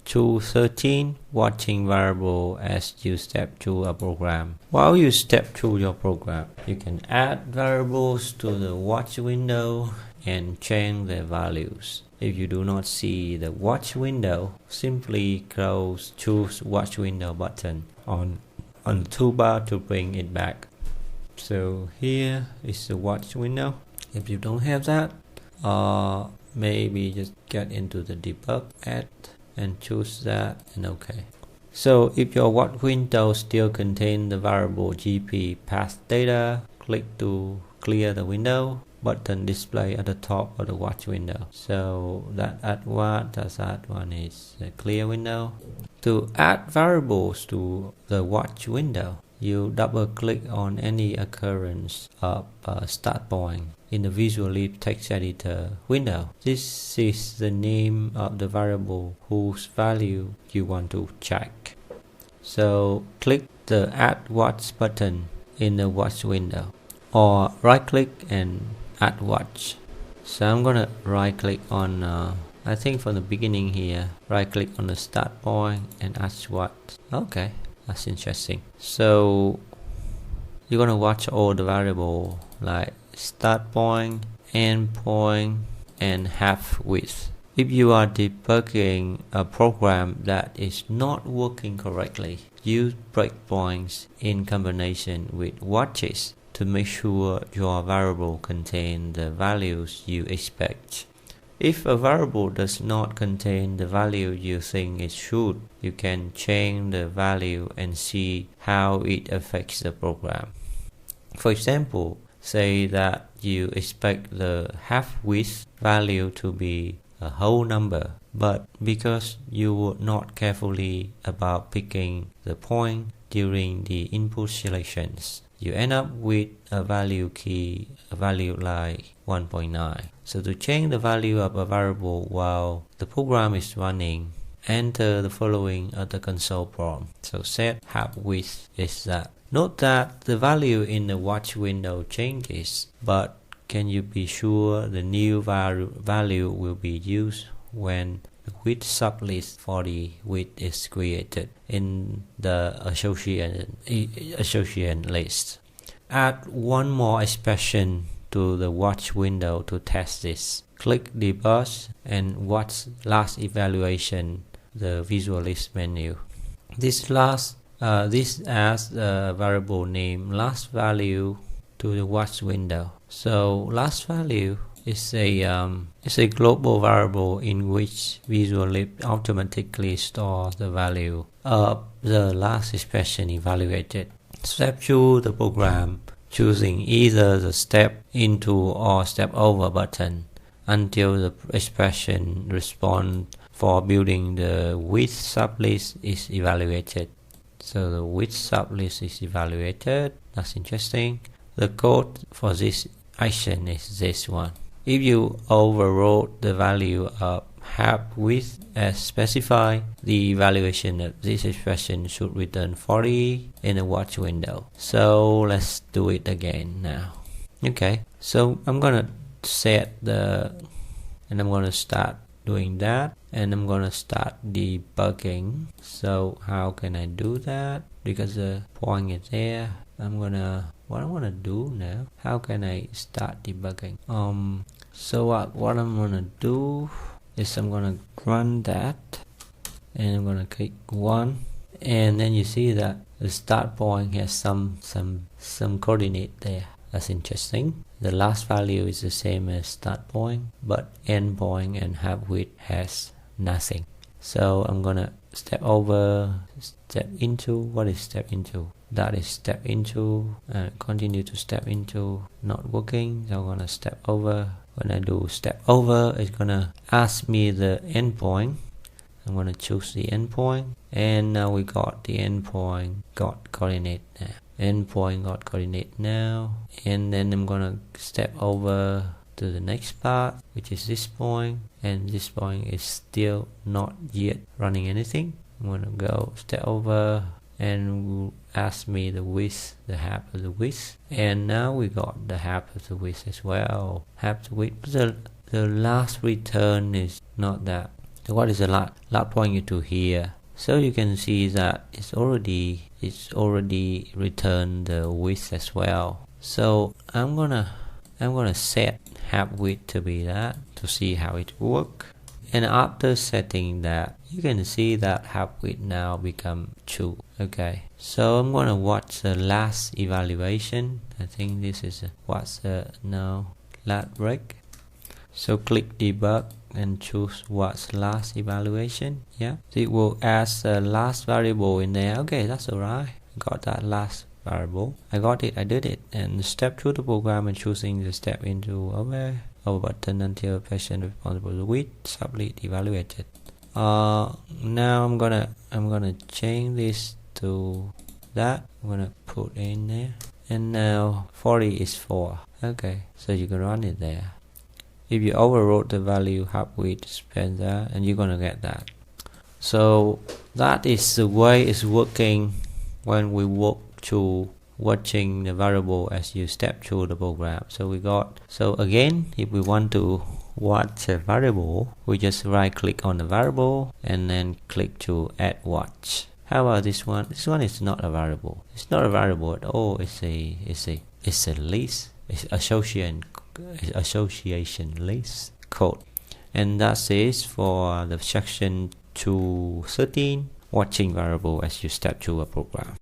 Tool 13, Watching Variable as you step through a program. While you step through your program, you can add variables to the watch window and change their values. If you do not see the watch window, simply choose watch window button on the toolbar to bring it back. So here is the watch window. If you don't have that, maybe just get into the debug add and choose that and OK. So if your watch window still contains the variable GP path data, click to clear the window. Button display at the top of the watch window. So that one is a clear window. To add variables to the watch window, you double click on any occurrence of start point in the WatchVariableStepThrough text editor window. This is the name of the variable whose value you want to check. So click the add watch button in the watch window, or right click and add watch. So I'm gonna right click on I think from the beginning here, right click on the start point and add watch. Okay, that's interesting. So you're gonna watch all the variable like start point, end point, and half width. If you are debugging a program that is not working correctly, use breakpoints in combination with watches to make sure your variable contains the values you expect. If a variable does not contain the value you think it should, you can change the value and see how it affects the program. For example, say that you expect the half width value to be a whole number, but because you were not carefully about picking the point during the input selections, you end up with a value like 1.9. So to change the value of a variable while the program is running, enter the following at the console prompt. So set half width is that. Note that the value in the watch window changes, but can you be sure the new value will be used when the width sublist for the width is created in the association list. Add one more expression to the watch window to test this. Click debug and watch last evaluation, the WatchVariableStepThrough menu. This adds a variable named last value to the watch window. So last value is a global variable in which WatchVariableStepThrough automatically stores the value of the last expression evaluated. Step through the program choosing either the step into or step over button until the expression response for building the width sublist is evaluated. So the width sublist is evaluated. That's interesting. The code for this action is this one. If you overrode the value of half width as specified, the evaluation of this expression should return 40 in the watch window. So let's do it again now. Okay, so I'm gonna set and I'm gonna start doing that, and I'm gonna start debugging. So how can I do that? Because the point is there. What I'm gonna do now, how can I start debugging? So what I'm gonna do is I'm gonna run that, and I'm gonna click 1, and then you see that the start point has some coordinate there. That's interesting. The last value is the same as start point, but end point and half width has nothing. So I'm gonna step over, step into. What is step into? That is step into, continue to step into, not working. So I'm gonna step over. When I do step over, it's gonna ask me the endpoint. I'm gonna choose the endpoint, and now we got the endpoint got coordinate now. Endpoint got coordinate now, and then I'm gonna step over to the next part, which is this point, and this point is still not yet running anything. I'm gonna go step over, and will ask me the width, the half of the width, and now we got the half of the width as well. Half the width. The last return is not that. what is the last point you to here. So you can see that it's already returned the width as well. So I'm gonna set half width to be that to see how it works. And after setting that, you can see that half width now become 2. Okay, so I'm gonna watch the last evaluation. I think this is what's the last break. So click debug and choose what's last evaluation. Yeah, so it will add the last variable in there. Okay, that's alright. Got that last variable. I got it. I did it. And step through the program and choosing the step into over button until patient responsible with sublet evaluated. Now I'm gonna change this to that. I'm gonna put in there, and now 40 is 4. Okay, so you can run it there. If you overrode the value half width, spend that, and you're gonna get that. So that is the way it's working when we work to watching the variable as you step through the program. So again, if we want to watch a variable, we just right click on the variable and then click to add watch. How about this one? This one is not a variable. It's not a variable at all. It's a list. It's association list code. And that's it for the section 213, watching variable as you step through a program.